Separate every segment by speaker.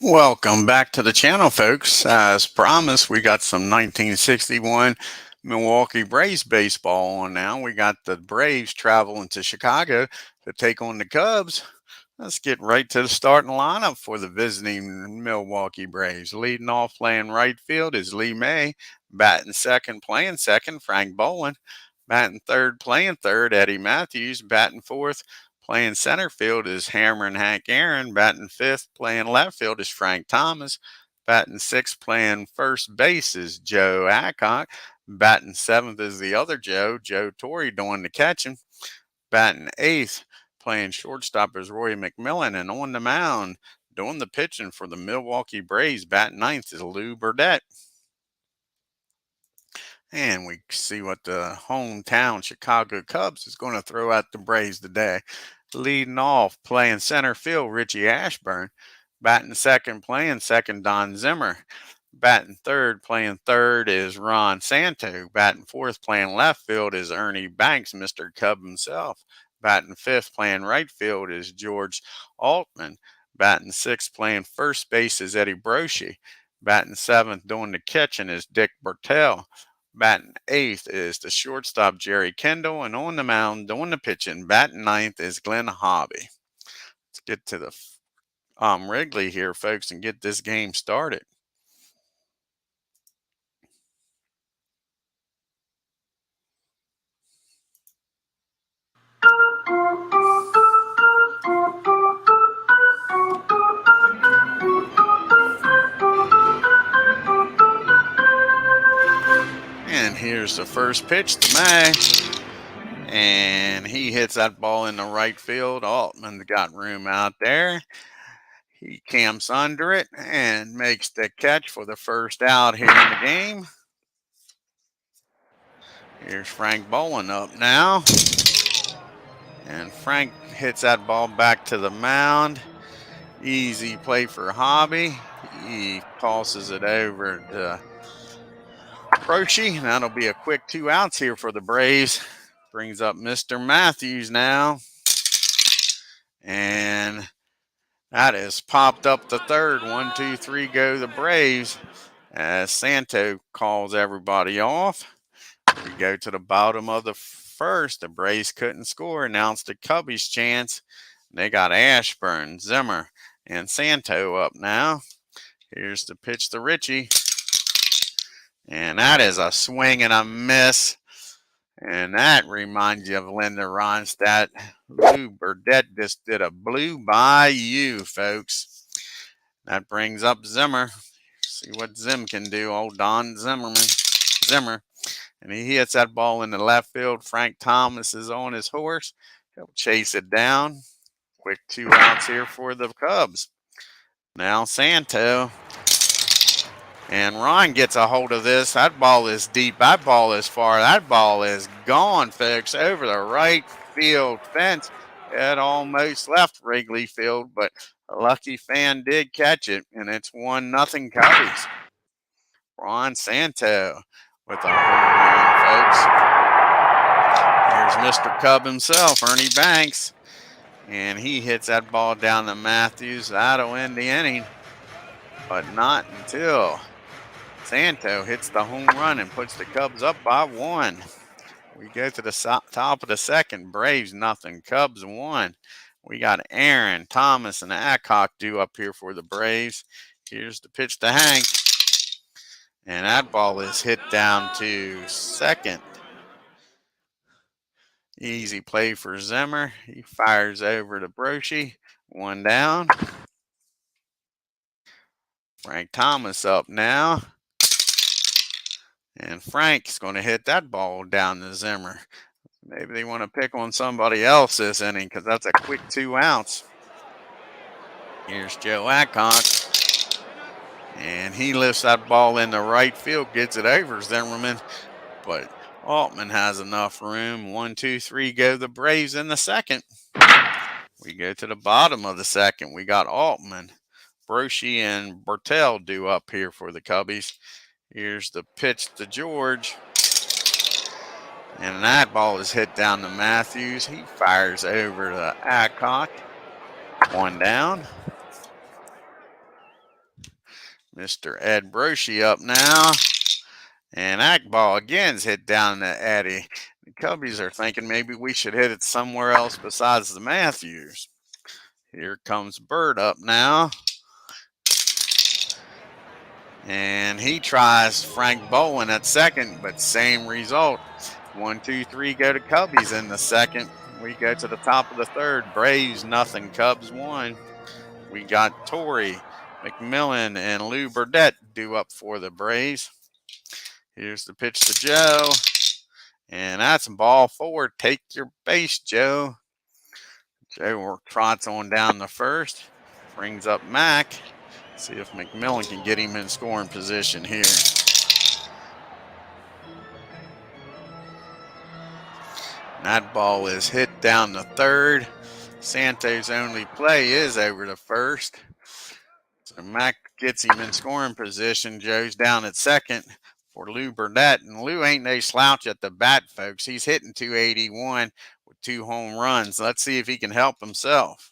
Speaker 1: Welcome back to the channel, folks. As promised, we got some 1961 Milwaukee Braves baseball on now. We got the Braves traveling to Chicago to take on the Cubs. Let's get right to the starting lineup for the visiting Milwaukee Braves. Leading off playing right field is Lee May. Batting second, playing second, Frank Boland. Batting third, playing third, Eddie Matthews. Batting fourth, playing center field is Hammer and Hank Aaron. Batting fifth, playing left field is Frank Thomas. Batting sixth, playing first base is Joe Adcock. Batting seventh is the other Joe Torre, doing the catching. Batting eighth, playing shortstop is Roy McMillan. And on the mound, doing the pitching for the Milwaukee Braves, batting ninth is Lou Burdette. And we see what the hometown Chicago Cubs is going to throw at the Braves today. Leading off, playing center field, Richie Ashburn. Batting second, playing second, Don Zimmer. Batting third, playing third is Ron Santo. Batting fourth, playing left field is Ernie Banks, Mr. Cub himself. Batting fifth, playing right field is George Altman. Batting sixth, playing first base is Eddie Brochy. Batting seventh, doing the catching is Dick Bertel. Batting eighth is the shortstop Jerry Kendall, and on the mound doing the pitching, batting ninth is GLEN HOBBIE. Let's get to the Wrigley here, folks, and get this game started. And here's the first pitch to May. And he hits that ball in the right field. Altman's got room out there. He camps under it and makes the catch for the first out here in the game. Here's Frank Boland up now. And Frank hits that ball back to the mound. Easy play for Hobby. He tosses it over to Brochy. That'll be a quick 2 outs here for the Braves. Brings up Mr. Matthews now. And that is popped up the third. 1, 2, 3, go the Braves. As Santo calls everybody off. We go to the bottom of the first. The Braves couldn't score. Announced the Cubbies' chance. They got Ashburn, Zimmer, and Santo up now. Here's the pitch to Richie. And that is a swing and a miss. And that reminds you of Linda Ronstadt. Lou Burdette just did a blue by you, folks. That brings up Zimmer. See what Zim can do. Old Don Zimmer. And he hits that ball in the left field. Frank Thomas is on his horse. He'll chase it down. Quick 2 outs here for the Cubs. Now Santo. And Ron gets a hold of this. That ball is deep. That ball is far. That ball is gone, folks, over the right field fence. It almost left Wrigley Field, but a lucky fan did catch it, and it's 1-0 Cubbies. Ron Santo with a home run, folks. Here's Mr. Cub himself, Ernie Banks. And he hits that ball down to Matthews. That'll end the inning. But not until Santo hits the home run and puts the Cubs up by 1. We go to the top of the second. Braves 0, Cubs 1. We got Aaron, Thomas, and Adcock due up here for the Braves. Here's the pitch to Hank. And that ball is hit down to second. Easy play for Zimmer. He fires over to Brochy. 1 down. Frank Thomas up now. And Frank's going to hit that ball down to Zimmer. Maybe they want to pick on somebody else this inning because that's a quick 2 outs. Here's Joe Adcock. And he lifts that ball in the right field, gets it over Zimmerman. But Altman has enough room. 1, 2, 3, go the Braves in the second. We go to the bottom of the second. We got Altman, Brochy, and Bertel due up here for the Cubbies. Here's the pitch to George. And that ball is hit down to Matthews. He fires over to Adcock. 1 down. Mr. Ed Broshi up now. And Apba again's hit down to Eddie. The Cubbies are thinking maybe we should hit it somewhere else besides the Matthews. Here comes Bird up now. And he tries Frank Bowen at second, but same result. 1, 2, 3 go to Cubbies in the second. We go to the top of the third. Braves nothing, Cubs 1. We got Torrey, McMillan, and Lou Burdette due up for the Braves. Here's the pitch to Joe. And that's ball 4. Take your base, Joe. Joe trots on down the first. Brings up Mac. See if McMillan can get him in scoring position here. And that ball is hit down the third. Santos' only play is over the first. So Mac gets him in scoring position. Joe's down at second for Lou Burdette. And Lou ain't no slouch at the bat, folks. He's hitting .281 with 2 home runs. Let's see if he can help himself.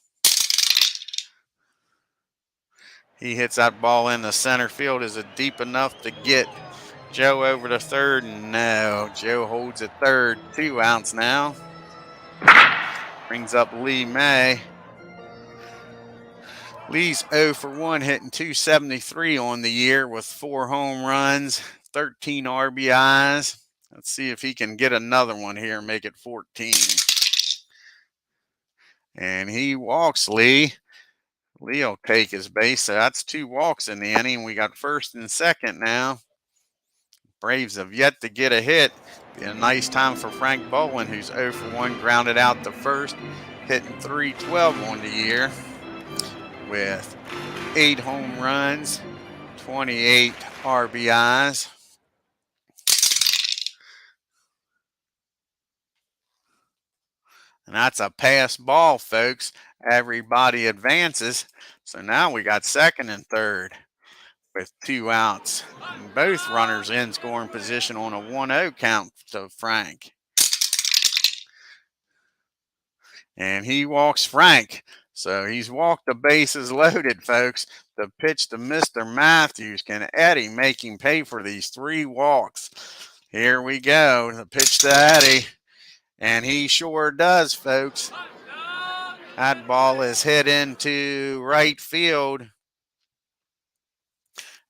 Speaker 1: He hits that ball in the center field. Is it deep enough to get Joe over to third? No. Joe holds at third. 2 outs now. Brings up Lee May. Lee's 0 for 1, hitting .273 on the year with 4 home runs, 13 RBIs. Let's see if he can get another one here and make it 14. And he walks Lee. Lee will take his base. So that's 2 walks in the inning. We got first and second now. Braves have yet to get a hit. Be a nice time for Frank Bowen, who's 0 for 1, grounded out the first, hitting .312 on the year with 8 home runs, 28 RBIs. And that's a pass ball, folks. Everybody advances. So now we got second and third with 2 outs. And both runners in scoring position on a 1-0 count to Frank. And he walks Frank. So he's walked the bases loaded, folks. The pitch to Mr. Matthews. Can Eddie make him pay for these 3 walks? Here we go. The pitch to Eddie. And he sure does, folks. That ball is hit into right field.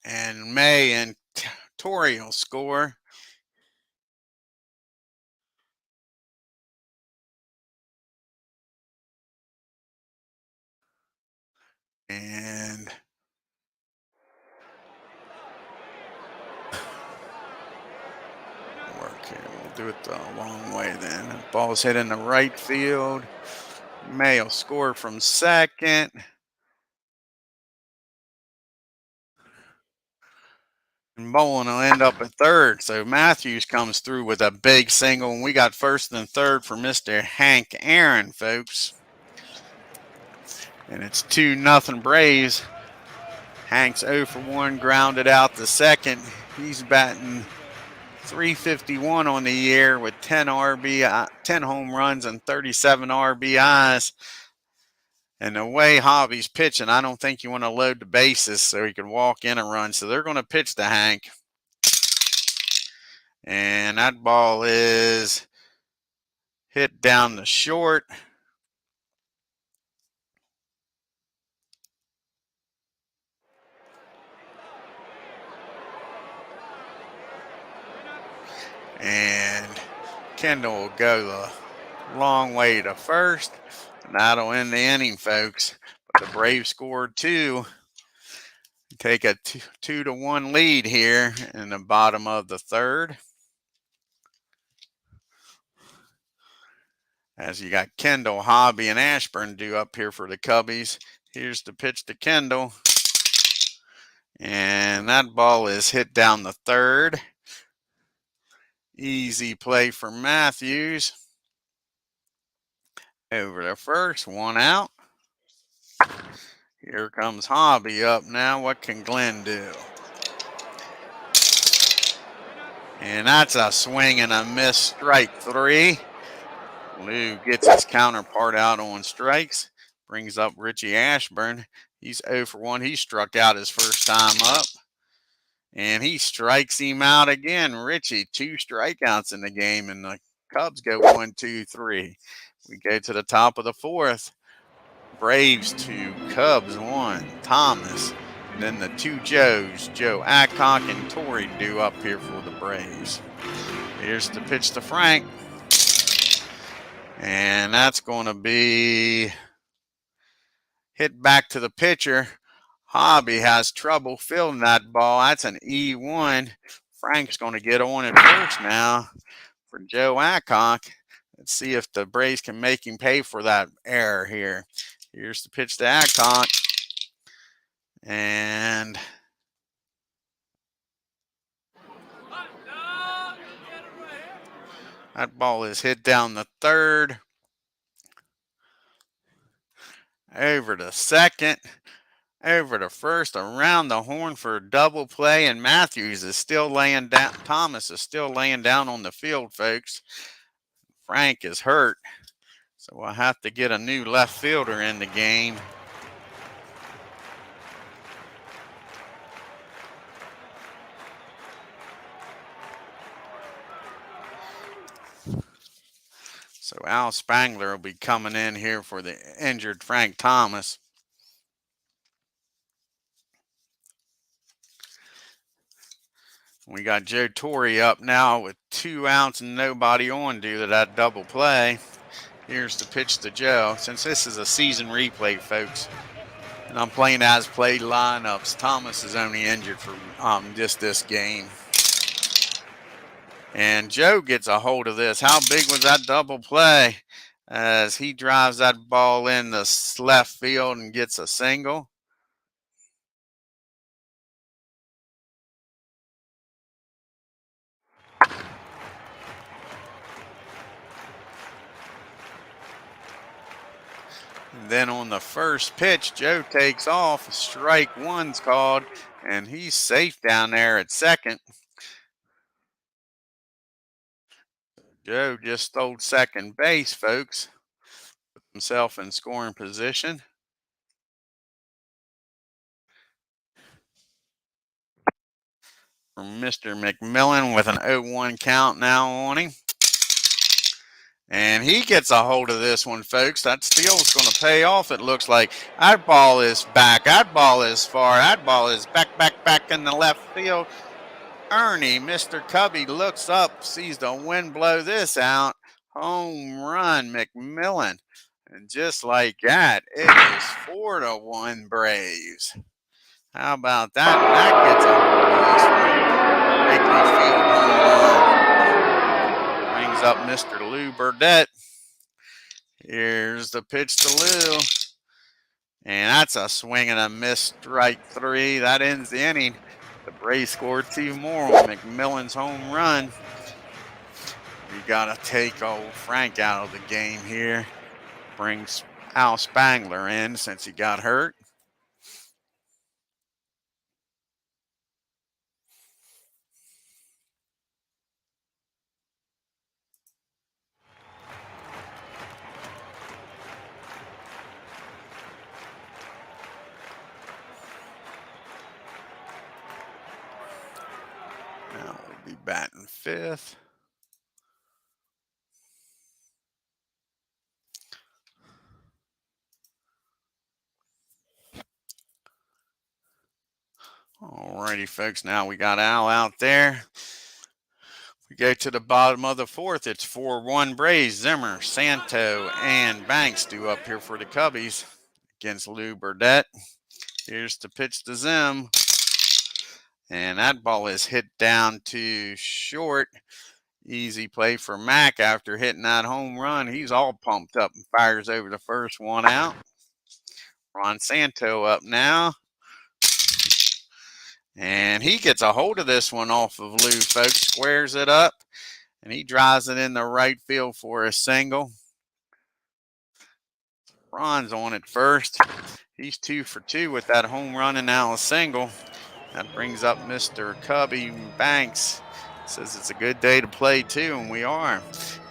Speaker 1: And May and Torrey will score. And work here. We'll do it the long way then. The ball's hit in the right field. May will score from second. And Bowen will end up at third. So Matthews comes through with a big single. And we got first and third for Mr. Hank Aaron, folks. And it's 2-0 Braves. Hank's 0 for 1, grounded out the second. He's batting .351 on the year with 10 home runs and 37 RBIs. And the way Hobbie's pitching, I don't think you want to load the bases so he can walk in and run. So they're going to pitch to Hank. And that ball is hit down the short. And Kendall will go the long way to first. And that'll end the inning, folks. But the Braves scored 2. Take a 2-1 lead here in the bottom of the third. As you got Kendall, Hobbie, and Ashburn due up here for the Cubbies. Here's the pitch to Kendall. And that ball is hit down the third. Easy play for Matthews. Over to first, 1 out. Here comes Hobbie up now. What can Glenn do? And that's a swing and a miss, strike 3. Lou gets his counterpart out on strikes. Brings up Richie Ashburn. He's 0 for 1. He struck out his first time up. And he strikes him out again. Richie, 2 strikeouts in the game, and the Cubs go 1, 2, 3. We go to the top of the 4th. Braves 2, Cubs 1. Thomas. And then the 2 Joes, Joe Adcock and Torrey, due up here for the Braves. Here's the pitch to Frank. And that's going to be hit back to the pitcher. Hobbie has trouble fielding that ball. That's an E1. Frank's going to get on at first now for Joe Adcock. Let's see if the Braves can make him pay for that error here. Here's the pitch to Adcock. And that ball is hit down the third. Over to second. Over to first, around the horn for a double play, and Matthews is still laying down. Thomas is still laying down on the field, folks. Frank is hurt, so we'll have to get a new left fielder in the game. So Al Spangler will be coming in here for the injured Frank Thomas. We got Joe Torrey up now with 2 outs and nobody on due to that double play. Here's the pitch to Joe. Since this is a season replay, folks, and I'm playing as played lineups, Thomas is only injured for just this game. And Joe gets a hold of this. How big was that double play? As he drives that ball in the left field and gets a single. And then on the first pitch, Joe takes off. Strike 1's called, and he's safe down there at second. Joe just stole second base, folks. Put himself in scoring position. From Mr. McMillan with an 0-1 count now on him. And he gets a hold of this one, folks. That steal's going to pay off, it looks like. That ball is back. That ball is far. That ball is back in the left field. Ernie, Mr. Cubby, looks up, sees the wind blow this out. Home run, McMillan. And just like that, it is 4-1 Braves. How about that? That gets a hold of this one. Wrigley Field home run. Brings up Mr. Lou Burdette. Here's the pitch to Lou. And that's a swing and a miss, strike 3. That ends the inning. The Braves scored 2 more on McMillan's home run. We got to take old Frank out of the game here. Brings Al Spangler in since he got hurt. Now we'll be batting 5th. Alrighty, folks. Now we got Al out there. We go to the bottom of the 4th. It's 4-1 Braves. Zimmer, Santo, and Banks due up here for the Cubbies against Lou Burdette. Here's the pitch to Zim. And that ball is hit down to short. Easy play for Mac after hitting that home run. He's all pumped up and fires over the first one out. Ron Santo up now. And he gets a hold of this one off of Lou, folks. Squares it up. And he drives it in the right field for a single. Ron's on it first. He's 2 for 2 with that home run and now a single. That brings up Mr. Cubby Banks. Says it's a good day to play too, and we are.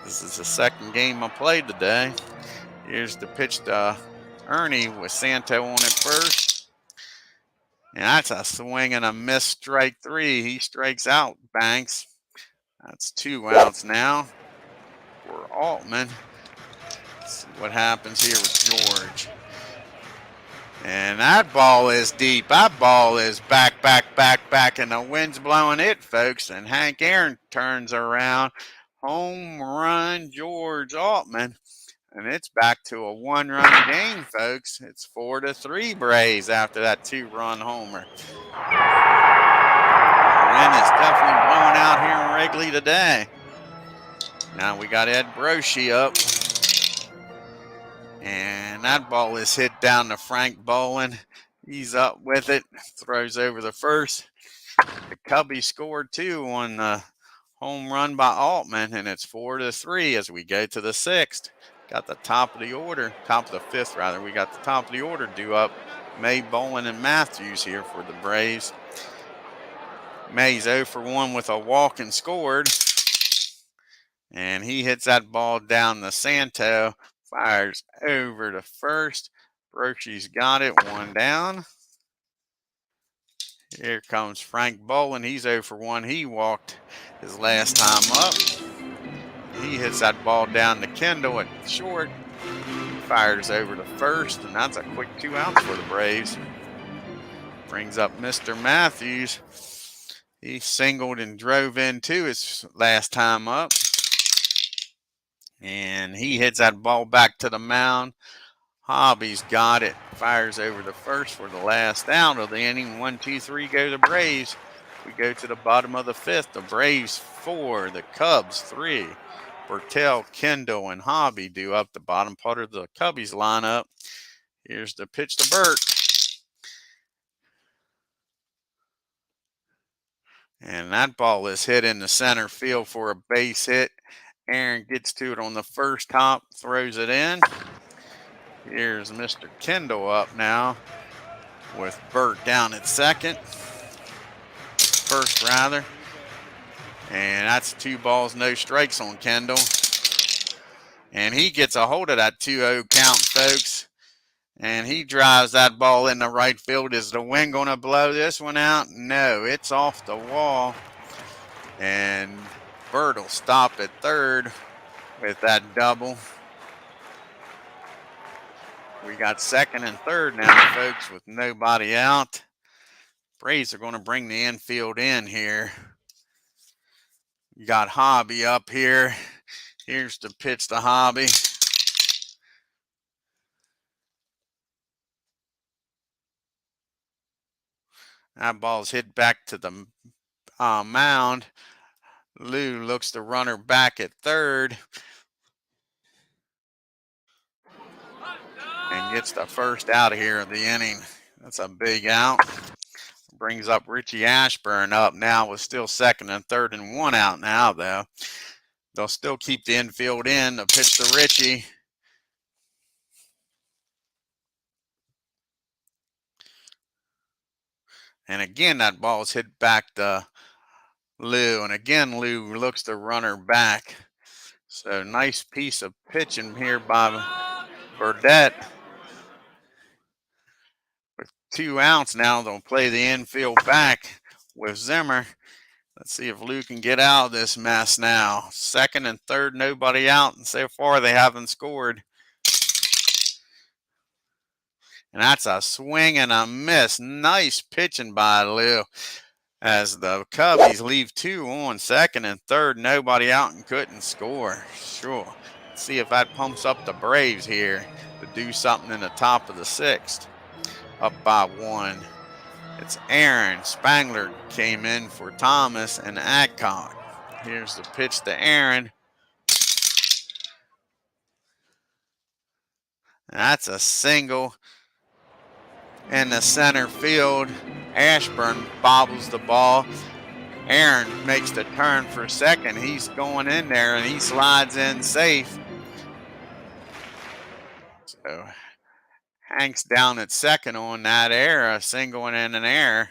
Speaker 1: This is the second game I played today. Here's the pitch to Ernie with Santo on it first. And that's a swing and a miss, strike three. He strikes out Banks. That's 2 outs now for Altman. Let's see what happens here with George. And that ball is deep. That ball is back, and the wind's blowing it, folks. And Hank Aaron turns around. Home run, George Altman. And it's back to a 1-run game, folks. It's 4-3 Braves after that 2-run homer. Wind is definitely blowing out here in Wrigley today. Now we got Ed Broshi up. And that ball is hit down to Frank Bolin. He's up with it, throws over the first. The Cubbies scored 2 on the home run by Altman, and it's 4-3 as we go to the 6th. Got the top of the order, top of the 5th rather. We got the top of the order due up. May, Bolin, and Matthews here for the Braves. May's 0 for 1 with a walk and scored. And he hits that ball down to Santo. Fires over to first. Broshi's got it, 1 down. Here comes Frank Bolin. He's 0 for 1. He walked his last time up. He hits that ball down to Kendall at short. Fires over to first, and that's a quick 2 outs for the Braves. Brings up Mr. Matthews. He singled and drove in too his last time up. And he hits that ball back to the mound. Hobbie's got it. Fires over to first for the last out of the inning. 1-2-3 go the Braves. We go to the bottom of the 5th. The Braves 4, the Cubs 3. Bertel, Kendall, and Hobbie do up the bottom part of the Cubbies lineup. Here's the pitch to Burt. And that ball is hit in the center field for a base hit. Aaron gets to it on the first hop, throws it in. Here's Mr. Kendall up now with Burt down at first rather. And that's 2 balls, no strikes on Kendall. And he gets a hold of that 2-0 count, folks. And he drives that ball in the right field. Is the wind going to blow this one out? No, it's off the wall. And Burt will stop at third with that double. We got second and third now, folks, with nobody out. Braves are going to bring the infield in here. You got Hobbie up here. Here's the pitch to Hobbie. That ball's hit back to the mound. Lou looks the runner back at third. And gets the first out of here of the inning. That's a big out. Brings up Richie Ashburn up now with still second and third and 1 out now, though. They'll still keep the infield in. The pitch to Richie. And again, that ball is hit back to Lou. And again, Lou looks the runner back. So nice piece of pitching here by Burdette. With 2 outs now, they'll play the infield back with Zimmer. Let's see if Lou can get out of this mess now. Second and third, nobody out. And so far, they haven't scored. And that's a swing and a miss. Nice pitching by Lou. As the Cubbies leave 2 on second and third, nobody out and couldn't score. Sure. Let's see if that pumps up the Braves here to do something in the top of the 6th. Up by 1. It's Aaron. Spangler came in for Thomas and Adcock. Here's the pitch to Aaron. That's a single in the center field. Ashburn bobbles the ball. Aaron makes the turn for second. He's going in there and he slides in safe. So Hank's down at second on that error, a single and an error.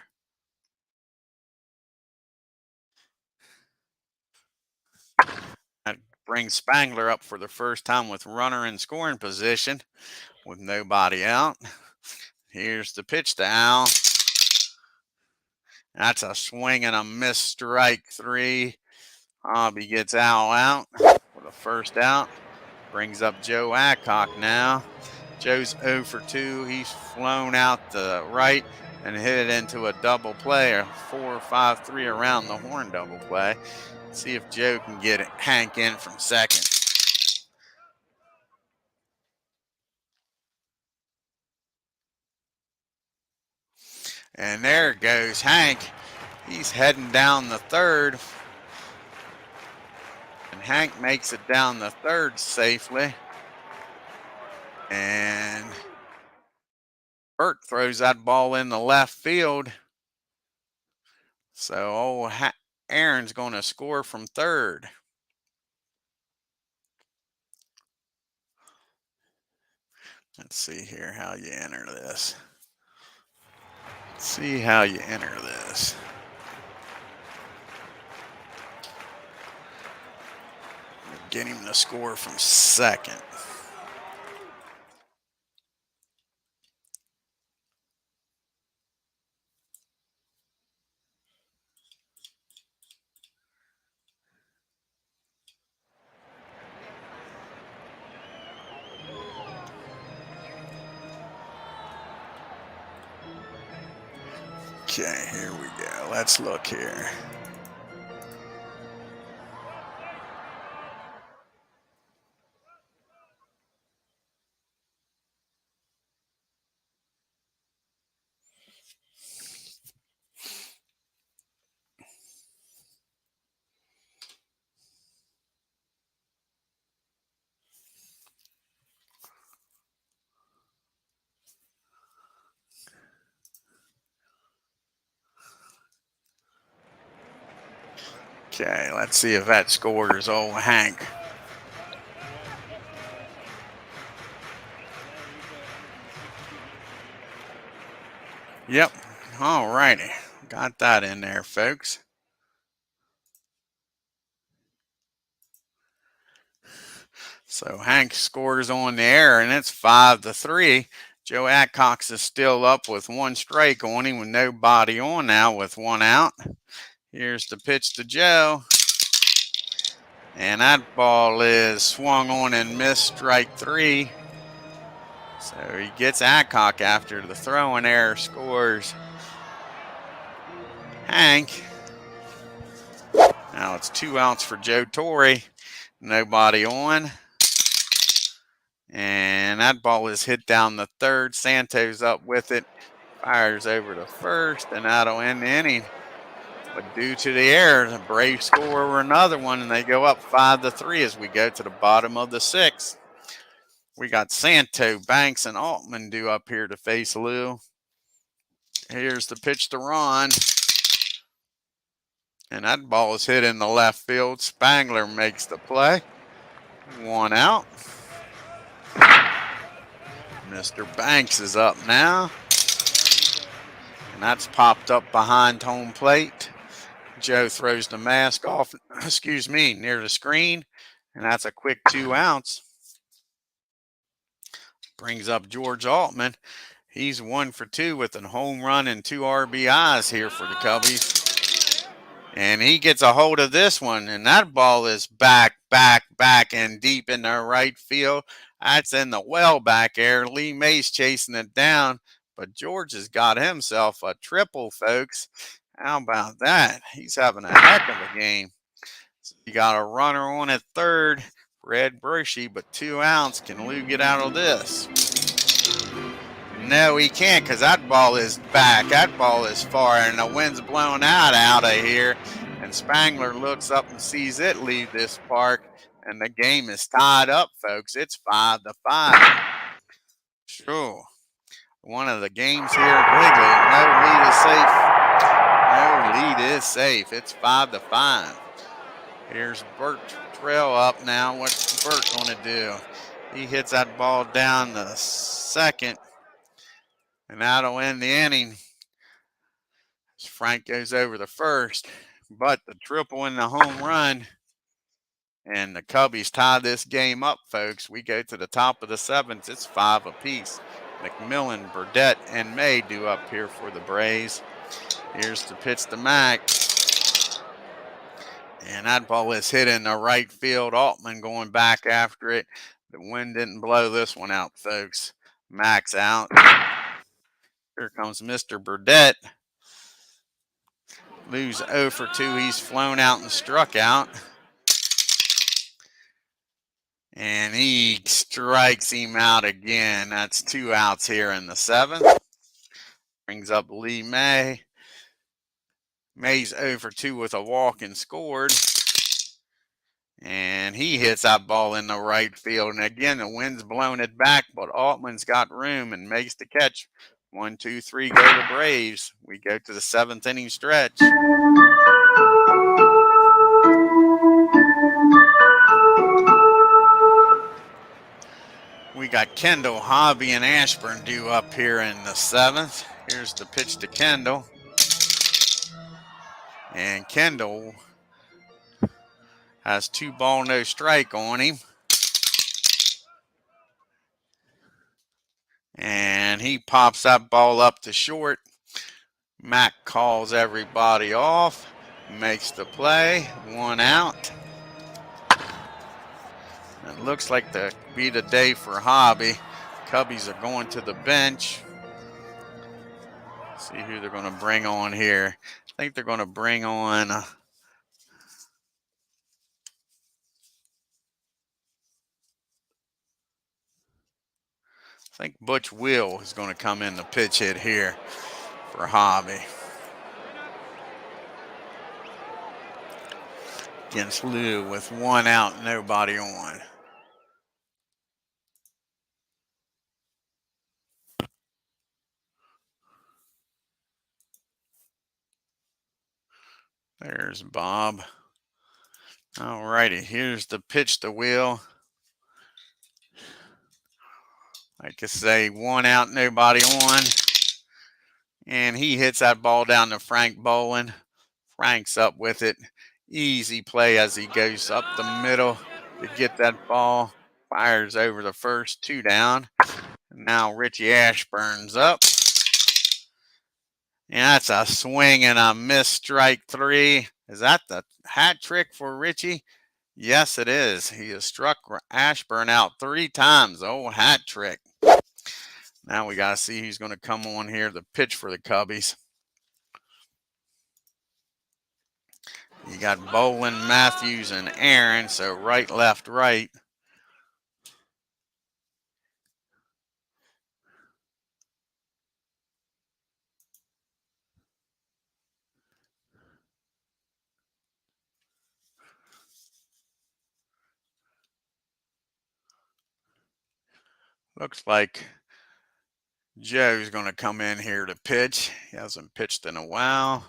Speaker 1: That brings Spangler up for the first time with runner in scoring position with nobody out. Here's the pitch to Al. That's a swing and a miss strike 3. Hobbie gets out for the first out. Brings up Joe Adcock now. Joe's 0 for 2. He's flown out the right and hit it into a double play, a 4-5-3 around the horn double play. See if Joe can get Hank in from second. And there goes Hank. He's heading down the third. And Hank makes it down the third safely. And Burt throws that ball in the left field. So old Aaron's going to score from third. Let's see here how you enter this. Let's see how you enter this. Get him to score from second. Okay, here we go. Let's look here. Okay, let's see if that scores old Hank. Yep, all righty. Got that in there, folks. So Hank scores on the air, and it's 5-3. Joe Adcox is still up with one strike on him with nobody on now with one out. Here's the pitch to Joe. And that ball is swung on and missed, strike 3. So he gets Adcock after the throwing error, scores Hank. Now it's 2 outs for Joe Torre. Nobody on. And that ball is hit down the third. Santos up with it. Fires over to first, and that'll end the inning. But due to the error, the Braves score over another one, and they go up 5-3 as we go to the bottom of the 6th. We got Santo, Banks, and Altman due up here to face Lou. Here's the pitch to Ron. And that ball is hit in the left field. Spangler makes the play. 1 out. Mr. Banks is up now. And that's popped up behind home plate. Joe throws the mask off, near the screen. And that's a quick 2 outs. Brings up George Altman. He's 1 for 2 with a home run and 2 RBIs here for the Cubbies. And he gets a hold of this one, and that ball is back, and deep in the right field. That's in the well back air. Lee Mays chasing it down, but George has got himself a triple, folks. How about that? He's having a heck of a game. So you got a runner on at third for Ed Brushy, but 2 outs. Can Lou get out of this? No, he can't, because that ball is back. That ball is far, and the wind's blowing out of here. And Spangler looks up and sees it leave this park, and the game is tied up, folks. It's 5-5. Sure. One of the games here at Wrigley. No lead is safe. No lead is safe. It's 5-5. Here's Burt Trail up now. What's Burt going to do? He hits that ball down the second. And that'll end the inning. As Frank goes over the first. But the triple in the home run. And the Cubbies tie this game up, folks. We go to the top of the 7th. It's 5 apiece. McMillan, Burdette, and May do up here for the Braves. Here's the pitch to Mac. And that ball is hit in the right field. Altman going back after it. The wind didn't blow this one out, folks. Mac's out. Here comes Mr. Burdette. Lose 0 for 2. He's flown out and struck out. And he strikes him out again. That's 2 outs here in the 7th. Brings up Lee May. May's 0 for 2 with a walk and scored. And he hits that ball in the right field. And again, the wind's blown it back, but Altman's got room and makes the catch. 1, 2, 3, go the Braves. We go to the 7th inning stretch. We got Kendall, Hobbie, and Ashburn due up here in the 7th. Here's the pitch to Kendall. And Kendall has 2 ball, no strike on him. And he pops that ball up to short. Mac calls everybody off, makes the play, 1 out. It looks like to be the day for Hobbie. Cubbies are going to the bench. See who they're going to bring on here. I think they're going to bring on I think Butch Will is going to come in the pitch hit here for Hobbie. Against Lou with 1 out, nobody on. There's Bob. All righty, here's the pitch to Will. Like I say, 1 out, nobody on. And he hits that ball down to Frank Bolin. Frank's up with it. Easy play as he goes up the middle to get that ball. Fires over the first, 2 down. And now Richie Ashburn's up. And that's a swing and a miss, strike 3. Is that the hat trick for Richie? Yes, it is. He has struck Ashburn out 3 times. Oh, hat trick. Now we got to see who's going to come on here to pitch for the Cubbies. You got Bolin, Matthews, and Aaron. So right, left, right. Looks like Joe's going to come in here to pitch. He hasn't pitched in a while.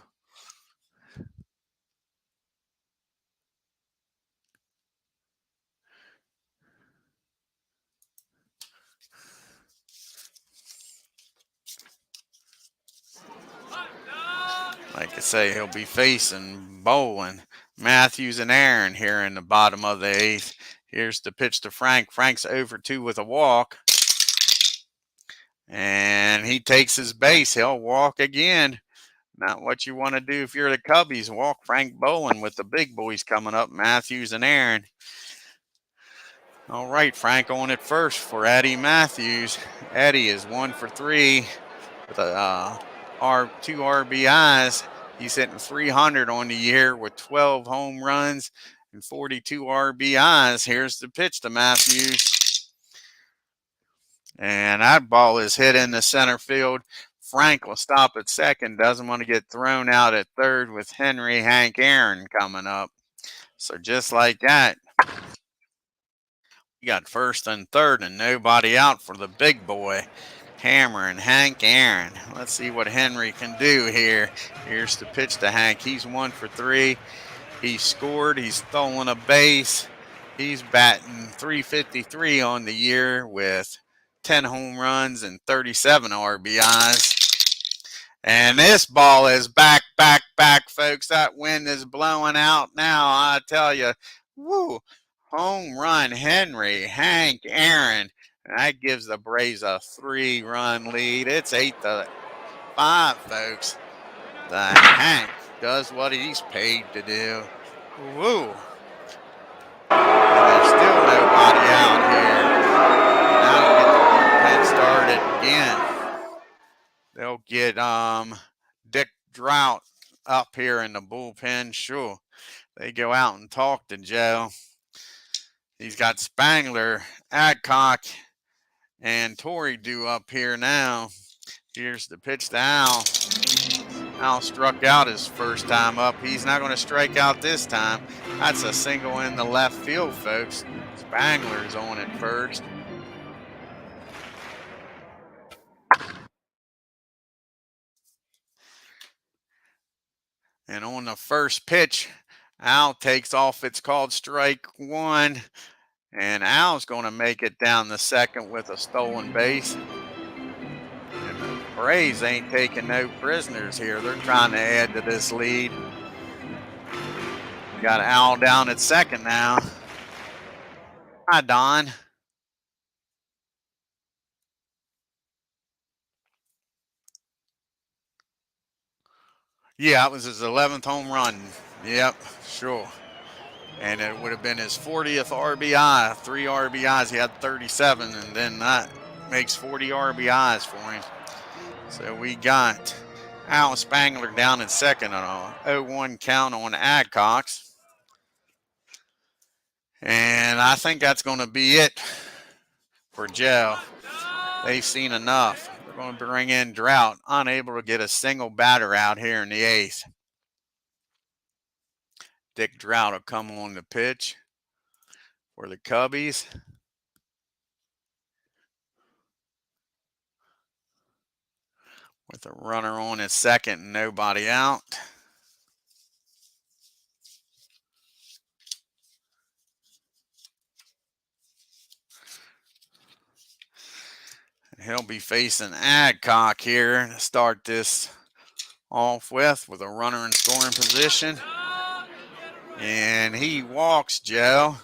Speaker 1: Like I say, he'll be facing Bolin, Matthews, and Aaron here in the bottom of the 8th. Here's the pitch to Frank. Frank's 0 for 2 with a walk. And he takes his base. He'll walk again. Not what you want to do if you're the Cubbies. Walk Frank Bolin with the big boys coming up, Matthews and Aaron. All right, Frank on it first for Eddie Matthews. Eddie is 1 for 3 with a 2 RBIs. He's hitting 300 on the year with 12 home runs and 42 RBIs. Here's the pitch to Matthews. And that ball is hit in the center field. Frank will stop at second. Doesn't want to get thrown out at third with Henry, Hank, Aaron coming up. So just like that, we got first and third and nobody out for the big boy. Hammer and Hank Aaron. Let's see what Henry can do here. Here's the pitch to Hank. He's 1 for 3. He scored. He's stolen a base. He's batting .353 on the year with 10 home runs and 37 RBIs. And this ball is back, folks. That wind is blowing out now. I tell you, woo, home run, Henry, Hank, Aaron. And that gives the Braves a 3-run lead. It's 8-5, folks. The Hank does what he's paid to do. Woo! And there's still nobody out here. Now to get the bullpen started again. They'll get Dick Drought up here in the bullpen. Sure. They go out and talk to Joe. He's got Spangler, Adcock, and Torrey due up here now. Here's the pitch to Al. Al struck out his first time up. He's not going to strike out this time. That's a single in the left field, folks. Spangler's on it first. And on the first pitch, Al takes off. It's called strike one. And Al's going to make it down the second with a stolen base. And the Braves ain't taking no prisoners here. They're trying to add to this lead. Got Al down at second now. Hi, Don. Yeah, it was his 11th home run. Yep, sure. And it would have been his 40th RBI, 3 RBIs. He had 37, and then that makes 40 RBIs for him. So we got Al Spangler down at second on a 0-1 count on Adcox. And I think that's going to be it for Joe. They've seen enough. They're going to bring in Drought, unable to get a single batter out here in the 8th. Dick Drought will come on the pitch for the Cubbies. With a runner on at second and nobody out. He'll be facing Adcock here to start this off with a runner in scoring position. And he walks Joe.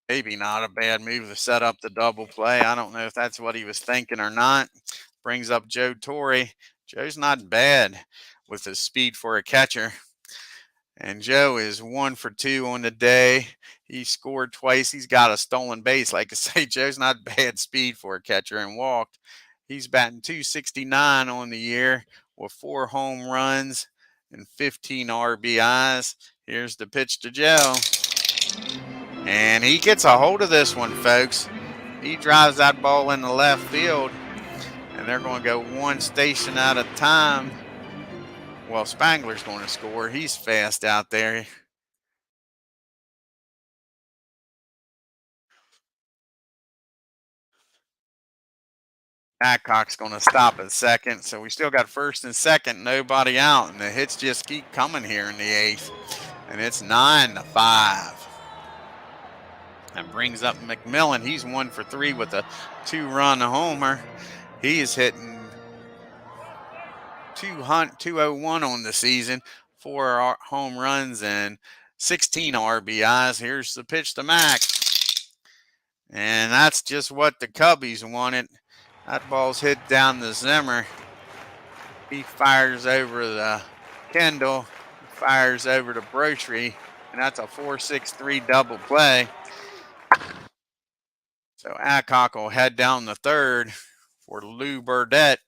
Speaker 1: Maybe not a bad move to set up the double play. I don't know if that's what he was thinking or not. Brings up Joe Torrey. Joe's not bad with his speed for a catcher. And Joe is 1 for 2 on the day. He scored twice. He's got a stolen base. Like I say, Joe's not bad speed for a catcher and walked. He's batting .269 on the year with 4 home runs and 15 RBIs. Here's the pitch to Joe. And he gets a hold of this one, folks. He drives that ball in the left field. And they're going to go one station at a time. Well, Spangler's going to score. He's fast out there. Adcock's going to stop at second. So we still got first and second, nobody out. And the hits just keep coming here in the 8th. And it's 9-5. That brings up McMillan. He's 1 for 3 with a 2-run homer. He is hitting 201 on the season, 4 home runs and 16 RBIs. Here's the pitch to Mac. And that's just what the Cubbies wanted. That ball's hit down the Zimmer. He fires over the Kendall, fires over the Brochery, and that's a 4-6-3 double play. So Adcock will head down the third for Lou Burdette.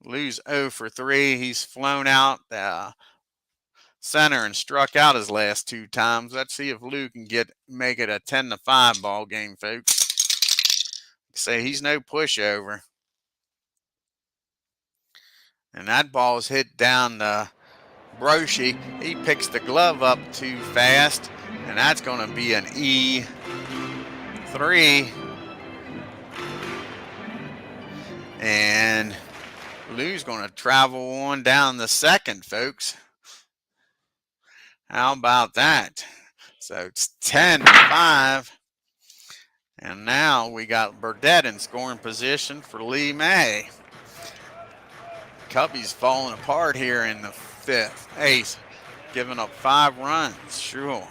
Speaker 1: Lou's 0 for 3. He's flown out the center and struck out his last 2 times. Let's see if Lou can make it a 10-5 ball game, folks. Say he's no pushover. And that ball is hit down the Broche. He picks the glove up too fast, and that's going to be an E3. And Lou's going to travel on down the second, folks. How about that? So it's 10-5. And now we got Burdette in scoring position for Lee May. Cubbies falling apart here in the 8th, giving up 5 runs. Sure.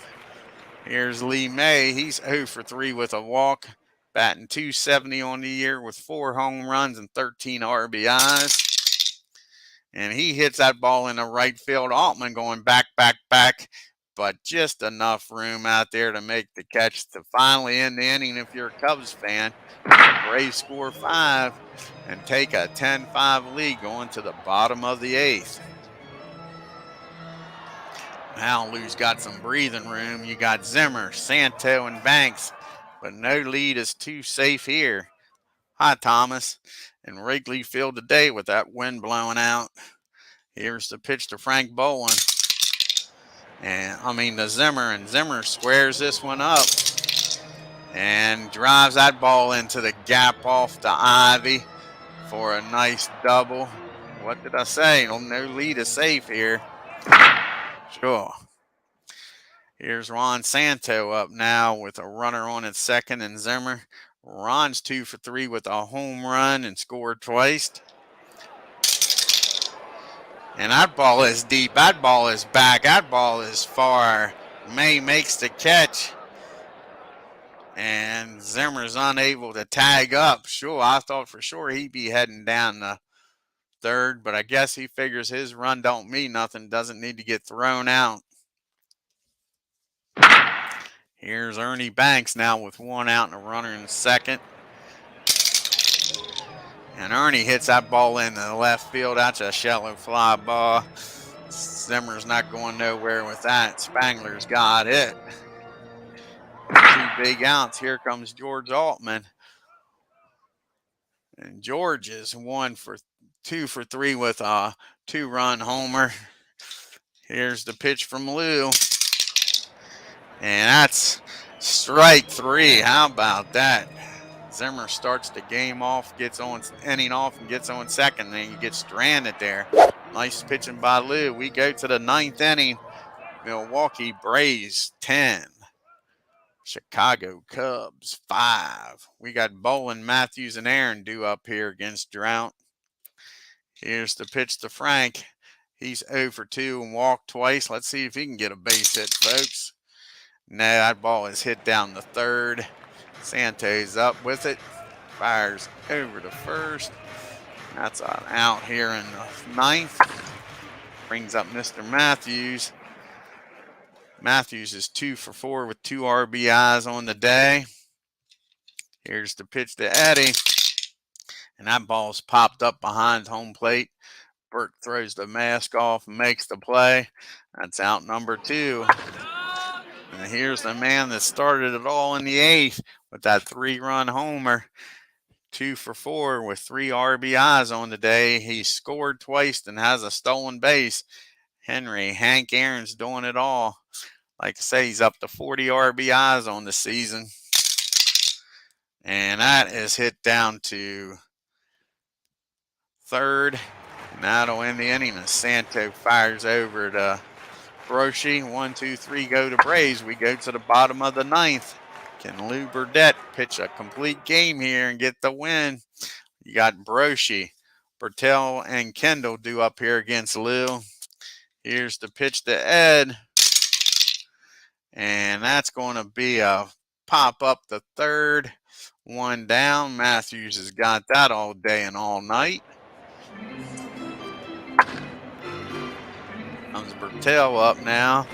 Speaker 1: Here's Lee May. He's 0 for 3 with a walk, batting .270 on the year with 4 home runs and 13 RBIs. And he hits that ball in the right field. Altman going back, but just enough room out there to make the catch to finally end the inning if you're a Cubs fan. The Braves score 5 and take a 10-5 lead going to the bottom of the 8th. Now Lou's got some breathing room. You got Zimmer, Santo, and Banks, but no lead is too safe here. Hi, Thomas. In Wrigley Field today with that wind blowing out. Here's the pitch to Frank Bolin. To Zimmer, and Zimmer squares this one up and drives that ball into the gap off to Ivy for a nice double. What did I say? No lead is safe here. Sure. Here's Ron Santo up now with a runner on at second, and Zimmer. Ron's 2 for 3 with a home run and scored twice. And that ball is deep. That ball is back. That ball is far. May makes the catch. And Zimmer's unable to tag up. Sure, I thought for sure he'd be heading down the third, but I guess he figures his run don't mean nothing, doesn't need to get thrown out. Here's Ernie Banks now with 1 out and a runner in second. And Ernie hits that ball in the left field. That's a shallow fly ball. Zimmer's not going nowhere with that. Spangler's got it. 2 big outs. Here comes George Altman. And George is 2 for 3 with a 2-run homer. Here's the pitch from Lou. And that's strike 3. How about that? Zimmer starts the game off, inning off, and gets on second. Then you get stranded there. Nice pitching by Lou. We go to the 9th inning. Milwaukee Braves 10. Chicago Cubs 5. We got Bolin, Matthews, and Aaron due up here against Drought. Here's the pitch to Frank. He's 0 for 2 and walked twice. Let's see if he can get a base hit, folks. No, that ball is hit down the third. Santos up with it. Fires over to first. That's an out here in the 9th. Brings up Mr. Matthews. Matthews is 2 for 4 with 2 RBIs on the day. Here's the pitch to Eddie. And that ball's popped up behind home plate. Burt throws the mask off and makes the play. That's out number 2. And here's the man that started it all in the 8th with that 3-run homer. 2 for 4 with 3 RBIs on the day. He scored twice and has a stolen base. Hank Aaron's doing it all. Like I say, he's up to 40 RBIs on the season. And that is hit down to third. And that'll end the inning as Santo fires over to Broshi. 1, 2, 3 go to Braves. We go to the bottom of the 9th. Can Lou Burdette pitch a complete game here and get the win? You got Broshi, Bertel, and Kendall due up here against Lou. Here's the pitch to Ed. And that's going to be a pop up the third. 1 down. Matthews has got that all day and all night. Comes Bertel up now.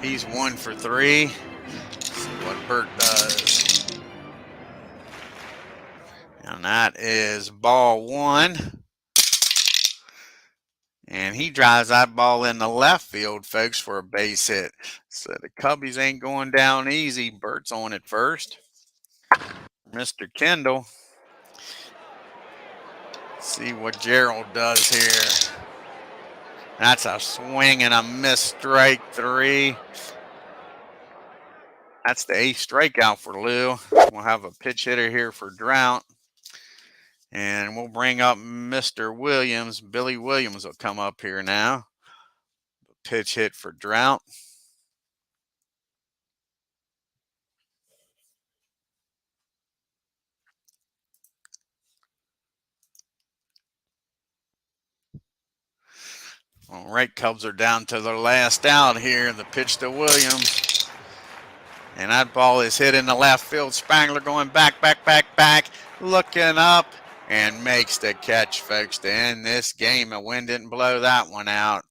Speaker 1: He's 1 for 3. See what Burt does. And that is ball 1. And he drives that ball in the left field, folks, for a base hit. So the Cubbies ain't going down easy. Burt's on it first. Mr. Kendall. See what Gerald does here. That's a swing and a miss, strike 3. That's the 8th strikeout for Lou. We'll have a pitch hitter here for Drought. And we'll bring up Mr. Williams. Billy Williams will come up here now. Pitch hit for Drought. All right, Cubs are down to their last out here. The pitch to Williams. And that ball is hit in the left field. Spangler going back. Looking up. and makes the catch, folks, to end this game. The wind didn't blow that one out.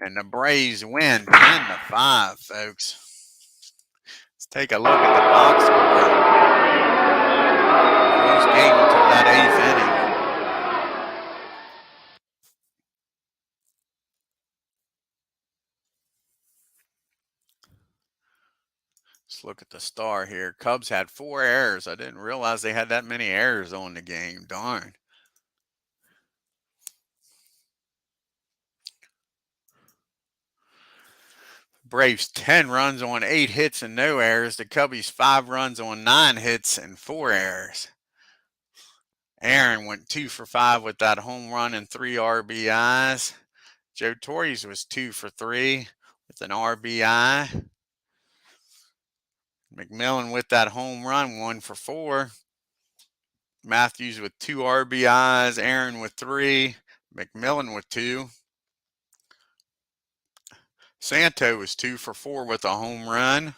Speaker 1: And the Braves win 10-5, folks. Let's take a look at the box score. Close game until that 8th inning. Let's look at the star here. Cubs had 4 errors. I didn't realize they had that many errors on the game. Darn. Braves 10 runs on 8 hits and no errors. The Cubbies 5 runs on 9 hits and 4 errors. Aaron went 2 for 5 with that home run and 3 RBIs. Joe Torres was 2 for 3 with an RBI. McMillan with that home run, 1 for 4. Matthews with 2 RBIs. Aaron with 3. McMillan with 2. Santo was 2 for 4 with a home run.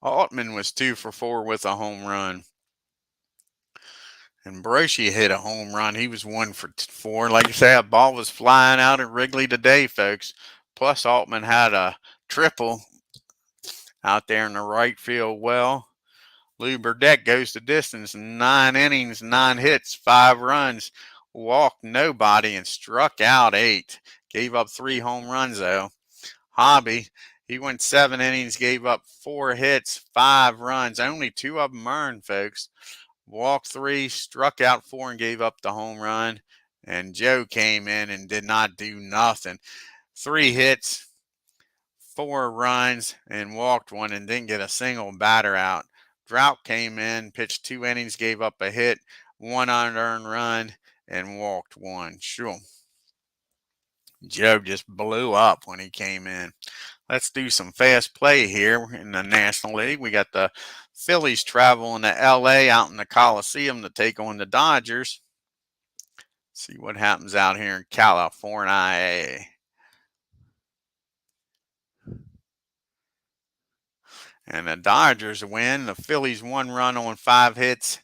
Speaker 1: Altman was 2 for 4 with a home run. And Broshi hit a home run. He was 1 for 4. Like I say, a ball was flying out at Wrigley today, folks. Plus, Altman had a triple out there in the right field well. Lou Burdette goes the distance. 9 innings, 9 hits, 5 runs. Walked nobody and struck out 8. Gave up 3 home runs, though. Hobbie, he went 7 innings, gave up 4 hits, 5 runs. Only 2 of them earned, folks. Walked 3, struck out 4, and gave up the home run. And Joe came in and did not do nothing. 3 hits, 4 runs, and walked 1 and didn't get a single batter out. Drought came in, pitched 2 innings, gave up a hit, 1 unearned run, and walked 1. Sure. Joe just blew up when he came in. Let's do some fast play here in the National League. We got the Phillies traveling to LA out in the Coliseum to take on the Dodgers. See what happens out here in California. And the Dodgers win. The Phillies 1 run on 5 hits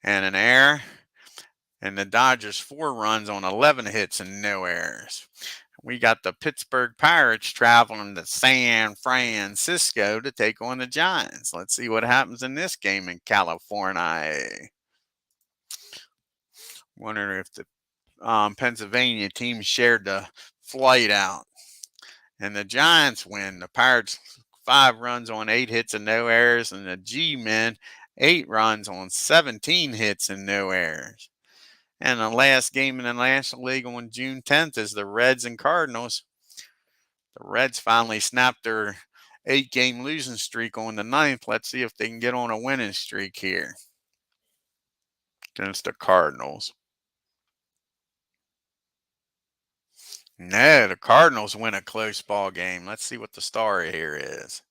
Speaker 1: and an error. And the Dodgers 4 runs on 11 hits and no errors. We got the Pittsburgh Pirates traveling to San Francisco to take on the Giants. Let's see what happens in this game in California. Wondering if the Pennsylvania team shared the flight out. And the Giants win. The Pirates 5 runs on 8 hits and no errors. And the G-Men 8 runs on 17 hits and no errors. And the last game in the National League on June 10th is the Reds and Cardinals. The Reds finally snapped their 8-game losing streak on the 9th. Let's see if they can get on a winning streak here against the Cardinals. No, the Cardinals win a close ball game. Let's see what the story here is.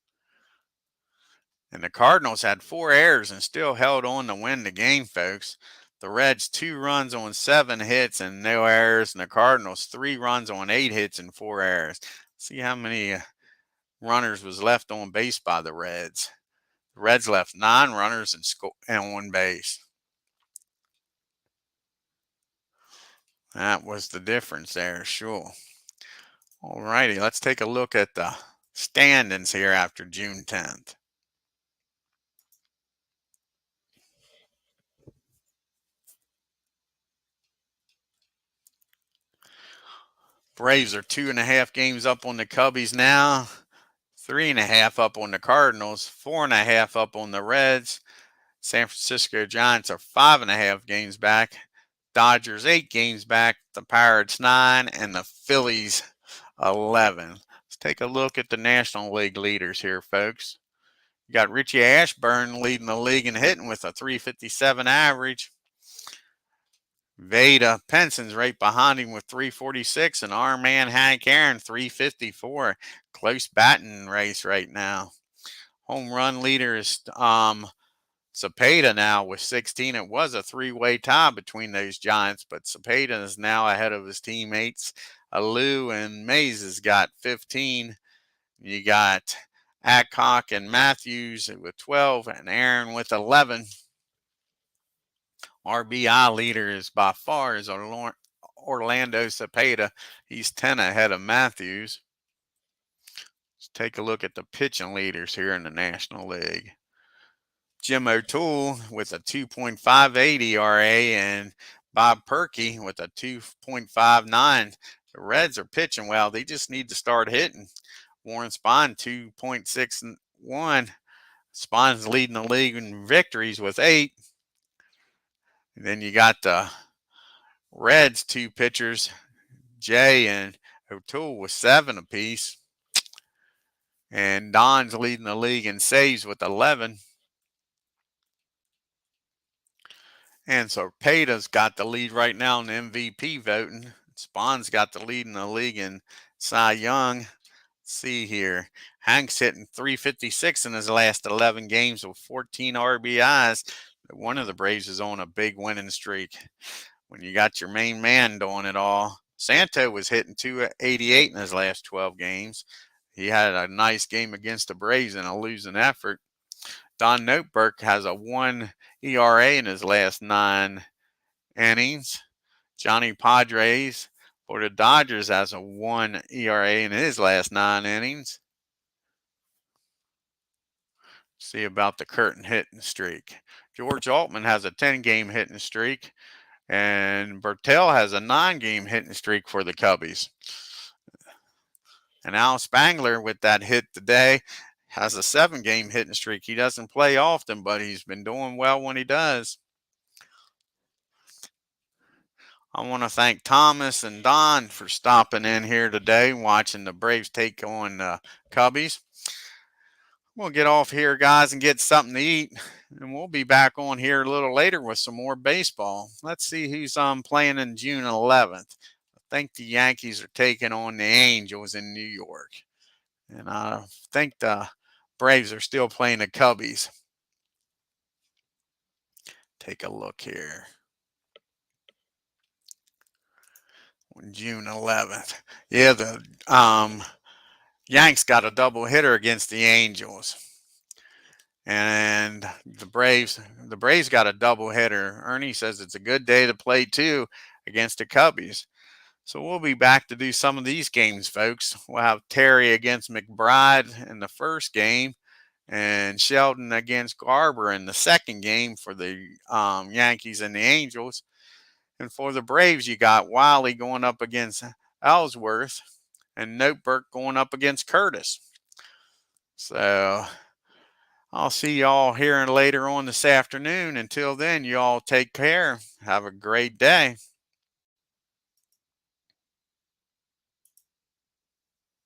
Speaker 1: And the Cardinals had 4 errors and still held on to win the game, folks. The Reds 2 runs on 7 hits and no errors, and the Cardinals 3 runs on 8 hits and 4 errors. See how many runners was left on base by the Reds. The Reds left 9 runners and on base. That was the difference there, sure. All righty, let's take a look at the standings here after June 10th. Braves are 2.5 games up on the Cubbies now, 3.5 up on the Cardinals, 4.5 up on the Reds. San Francisco Giants are 5.5 games back. Dodgers 8 games back. The Pirates 9, and the Phillies 11. Let's take a look at the National League leaders here, folks. You got Richie Ashburn leading the league in hitting with a .357 average. Veda Penson's right behind him with .346, and our man Hank Aaron .354. Close batting race right now. Home run leader is Cepeda now with 16. It was a 3-way tie between those Giants, but Cepeda is now ahead of his teammates. Alou and Mays has got 15. You got Adcock and Matthews with 12, and Aaron with 11. RBI leader is by far is Orlando Cepeda. He's 10 ahead of Matthews. Let's take a look at the pitching leaders here in the National League. Jim O'Toole with a 2.58 ERA and Bob Perkey with a 2.59. The Reds are pitching well. They just need to start hitting. Warren Spahn 2.61. Spahn's leading the league in victories with 8. And then you got the Reds 2 pitchers, Jay and O'Toole with 7 apiece. And Don's leading the league in saves with 11. And so Peda's got the lead right now in MVP voting. Spahn's got the lead in the league in Cy Young. Let's see here. Hank's hitting 356 in his last 11 games with 14 RBIs. One of the Braves is on a big winning streak. When you got your main man doing it all. Santo was hitting 288 in his last 12 games. He had a nice game against the Braves in a losing effort. Don Noteberg has a 1 ERA in his last 9 innings. Johnny Padres for the Dodgers has a 1 ERA in his last 9 innings. See about the curtain hitting streak. George Altman has a 10-game hitting streak. And Bertel has a 9-game hitting streak for the Cubbies. And Al Spangler with that hit today has a 7-game hitting streak. He doesn't play often, but he's been doing well when he does. I want to thank Thomas and Don for stopping in here today, watching the Braves take on the Cubbies. We'll get off here, guys, and get something to eat. And we'll be back on here a little later with some more baseball. Let's see who's playing in June 11th. I think the Yankees are taking on the Angels in New York. And I think the Braves are still playing the Cubbies. Take a look here. On June 11th. Yeah, the Yanks got a double hitter against the Angels. And the Braves got a double hitter. Ernie says it's a good day to play too against the Cubbies. So we'll be back to do some of these games, folks. We'll have Terry against McBride in the first game and Sheldon against Garber in the second game for the Yankees and the Angels. And for the Braves, you got Wiley going up against Ellsworth and Noteberg going up against Curtis. So I'll see y'all here later on this afternoon. Until then, you all take care. Have a great day.